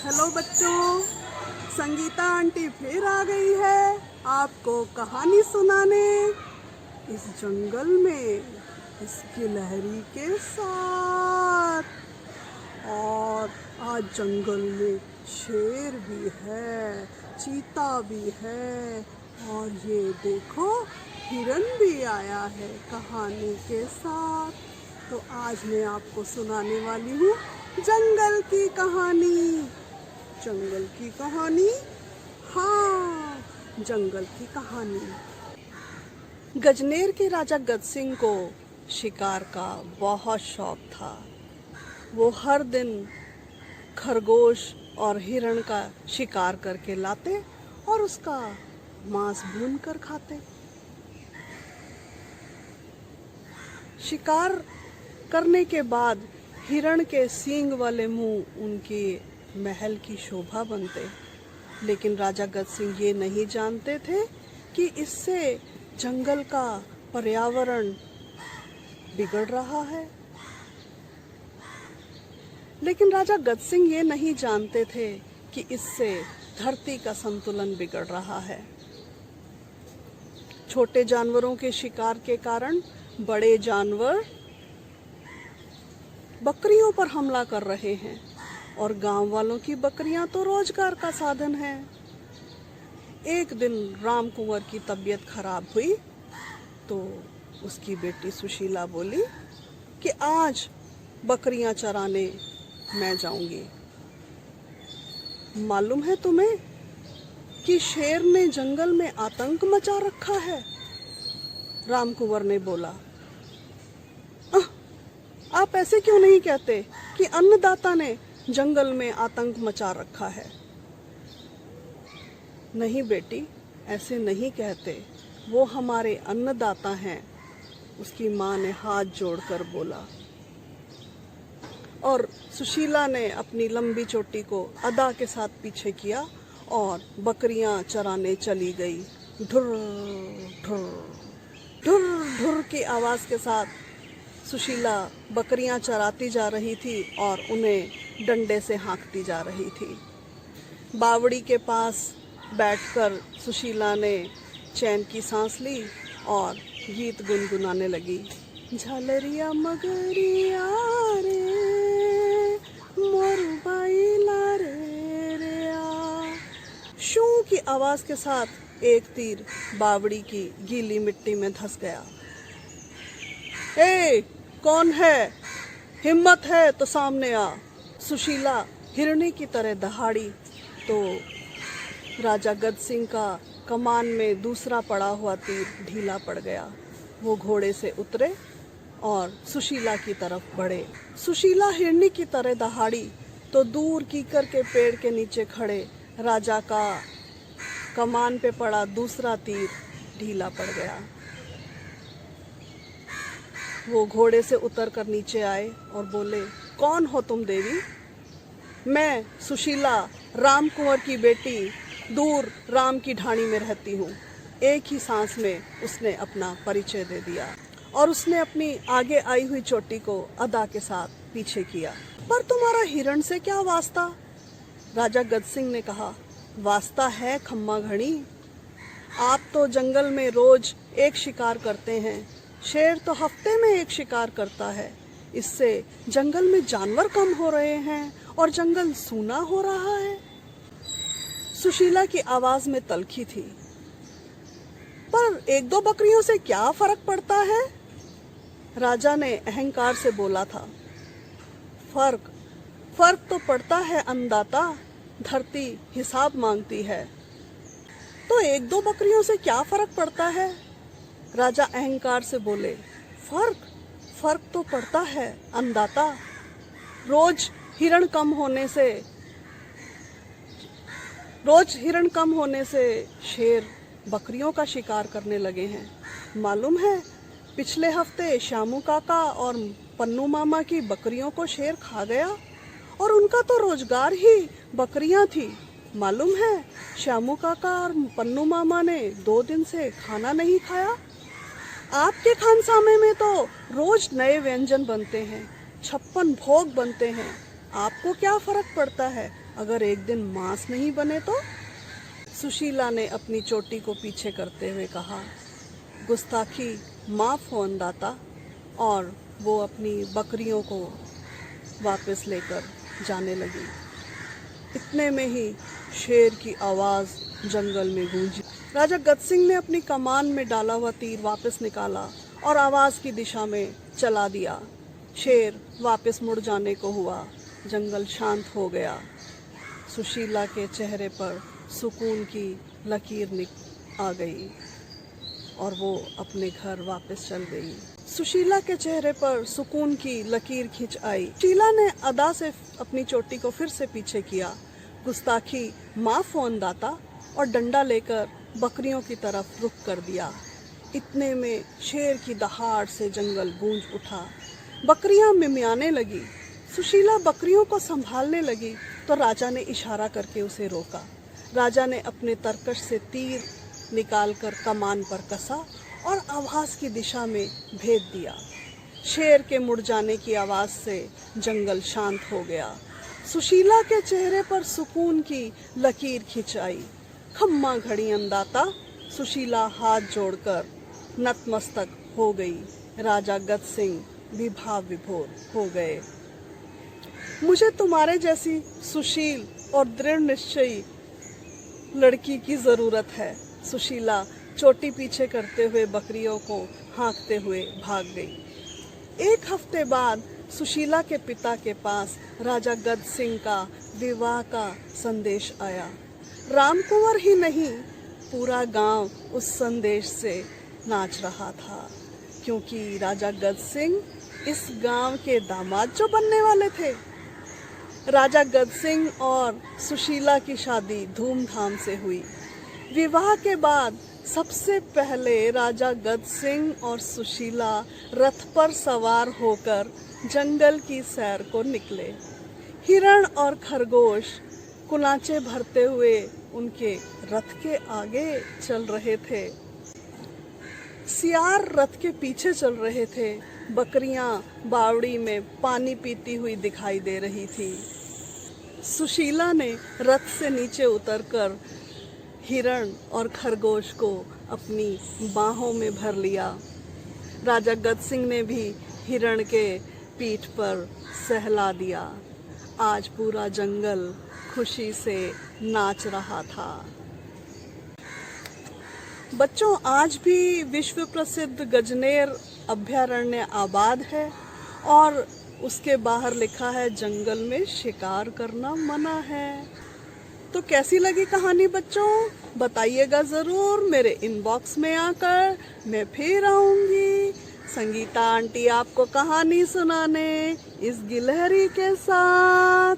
Hello बच्चों, Sangeeta aunty फिर आ गई है आपको कहानी सुनाने इस जंगल में इस गिलहरी के साथ। और आज जंगल में शेर भी है, चीता भी है और ये देखो हिरन भी आया है कहानी के साथ। तो आज मैं आपको सुनाने वाली हूँ जंगल की कहानी। जंगल की कहानी, हाँ, जंगल की कहानी। गजनेर के राजा गज सिंह को शिकार का बहुत शौक था। वो हर दिन खरगोश और हिरण का शिकार करके लाते और उसका मांस भून कर खाते। शिकार करने के बाद हिरण के सींग वाले मुंह उनके महल की शोभा बनते, लेकिन राजा गज सिंह ये नहीं जानते थे कि इससे जंगल का पर्यावरण बिगड़ रहा है। लेकिन राजा गज सिंह ये नहीं जानते थे कि इससे धरती का संतुलन बिगड़ रहा है। छोटे जानवरों के शिकार के कारण बड़े जानवर बकरियों पर हमला कर रहे हैं और गांव वालों की बकरियां तो रोजगार का साधन है। एक दिन राम कुंवर की तबीयत खराब हुई तो उसकी बेटी सुशीला बोली कि आज बकरियां चराने मैं जाऊंगी। मालूम है तुम्हें कि शेर ने जंगल में आतंक मचा रखा है? राम कुंवर ने बोला, आप ऐसे क्यों नहीं कहते कि अन्नदाता ने जंगल में आतंक मचा रखा है? नहीं बेटी, ऐसे नहीं कहते, वो हमारे अन्नदाता हैं, उसकी माँ ने हाथ जोड़कर बोला। और सुशीला ने अपनी लंबी चोटी को अदा के साथ पीछे किया और बकरियां चराने चली गई। ढुर ढुर ढुर ढुर की आवाज के साथ सुशीला बकरियां चराती जा रही थी और उन्हें डंडे से हाँकती जा रही थी। बावड़ी के पास बैठकर सुशीला ने चैन की सांस ली और गीत गुनगुनाने लगी। झालरिया मगरिया रे मोर बाइला रे रे आ। शू की आवाज के साथ एक तीर बावड़ी की गीली मिट्टी में धंस गया। ए, कौन है? हिम्मत है तो सामने आ। सुशीला हिरणी की तरह दहाड़ी तो राजा गज सिंह का कमान में दूसरा पड़ा हुआ तीर ढीला पड़ गया। वो घोड़े से उतरे और सुशीला की तरफ बढ़े। सुशीला हिरणी की तरह दहाड़ी तो दूर कीकर के पेड़ के नीचे खड़े राजा का कमान पे पड़ा दूसरा तीर ढीला पड़ गया। वो घोड़े से उतरकर नीचे आए और बोले, कौन हो तुम देवी? मैं सुशीला, राम कुंवर की बेटी, दूर राम की ढाणी में रहती हूँ। एक ही सांस में उसने अपना परिचय दे दिया और उसने अपनी आगे आई हुई चोटी को अदा के साथ पीछे किया। पर तुम्हारा हिरण से क्या वास्ता? राजा गज सिंह ने कहा, वास्ता है खम्मा घड़ी। आप तो जंगल में रोज एक शिकार करते हैं, शेर तो हफ्ते में एक शिकार करता है। इससे जंगल में जानवर कम हो रहे हैं और जंगल सूना हो रहा है। सुशीला की आवाज में तल्खी थी। पर एक दो बकरियों से क्या फर्क पड़ता है? राजा ने अहंकार से बोला था। फर्क तो पड़ता है अन्नदाता, धरती हिसाब मांगती है। तो एक दो बकरियों से क्या फर्क पड़ता है? राजा अहंकार से बोले, फर्क तो पड़ता है अन्नदाता। रोज हिरण कम होने से शेर बकरियों का शिकार करने लगे हैं। मालूम है, पिछले हफ्ते श्यामू काका और पन्नू मामा की बकरियों को शेर खा गया और उनका तो रोजगार ही बकरियां थी। मालूम है, श्यामू काका और पन्नू मामा ने 2 दिन से खाना नहीं खाया। आपके खानसामे में तो रोज नए व्यंजन बनते हैं, 56 भोग बनते हैं। आपको क्या फर्क पड़ता है? अगर एक दिन मांस नहीं बने तो? सुशीला ने अपनी चोटी को पीछे करते हुए कहा। गुस्ताखी माफ हो अन्नदाता। और वो अपनी बकरियों को वापस लेकर जाने लगी। इतने में ही शेर की आवाज़ जंगल में गूंजी। राजा गदसिंह ने अपनी कमान में डाला हुआ तीर वापस निकाला और आवाज़ की दिशा में चला दिया। शेर वापस मुड़ जाने को हुआ। जंगल शांत हो गया। सुशीला के चेहरे पर सुकून की लकीर आ गई और वो अपने घर वापस चल गई। सुशीला के चेहरे पर सुकून की लकीर खिंच आई। सुशीला ने अदा से अपनी चोटी को फिर से पीछे किया। गुस्ताखी माफ हो अन्नदाता, और डंडा लेकर बकरियों की तरफ रुख कर दिया। इतने में शेर की दहाड़ से जंगल गूंज उठा। बकरियां मिमियाने लगी। सुशीला बकरियों को संभालने लगी तो राजा ने इशारा करके उसे रोका। राजा ने अपने तरकश से तीर निकालकर कमान पर कसा और आवाज़ की दिशा में भेद दिया। शेर के मुड़ जाने की आवाज़ से जंगल शांत हो गया। सुशीला के चेहरे पर सुकून की लकीर खिंच आई। खम्मा घड़ी अन्नदाता। सुशीला हाथ जोड़कर नतमस्तक हो गई। राजा गदसिंह भी भाव विभोर हो गए। मुझे तुम्हारे जैसी सुशील और दृढ़ निश्चयी लड़की की ज़रूरत है। सुशीला चोटी पीछे करते हुए बकरियों को हाँकते हुए भाग गई। एक हफ्ते बाद सुशीला के पिता के पास राजा गदसिंह का विवाह का संदेश आया। रामकुंवर ही नहीं, पूरा गांव उस संदेश से नाच रहा था, क्योंकि राजा गदसिंह इस गांव के दामाद जो बनने वाले थे। राजा गदसिंह और सुशीला की शादी धूमधाम से हुई। विवाह के बाद सबसे पहले राजा गदसिंह और सुशीला रथ पर सवार होकर जंगल की सैर को निकले। हिरण और खरगोश कुलांचे भरते हुए उनके रथ के आगे चल रहे थे। सियार रथ के पीछे चल रहे थे। बकरियां बावड़ी में पानी पीती हुई दिखाई दे रही थी। सुशीला ने रथ से नीचे उतरकर हिरण और खरगोश को अपनी बाहों में भर लिया। राजा गदसिंह ने भी हिरण के पीठ पर सहला दिया। आज पूरा जंगल खुशी से नाच रहा था। बच्चों, आज भी विश्व प्रसिद्ध गजनेर अभयारण्य आबाद है और उसके बाहर लिखा है जंगल में शिकार करना मना है। तो कैसी लगी कहानी बच्चों? बताइएगा ज़रूर मेरे इनबॉक्स में आकर। मैं फिर आऊँगी संगीता आंटी आपको कहानी सुनाने इस गिलहरी के साथ।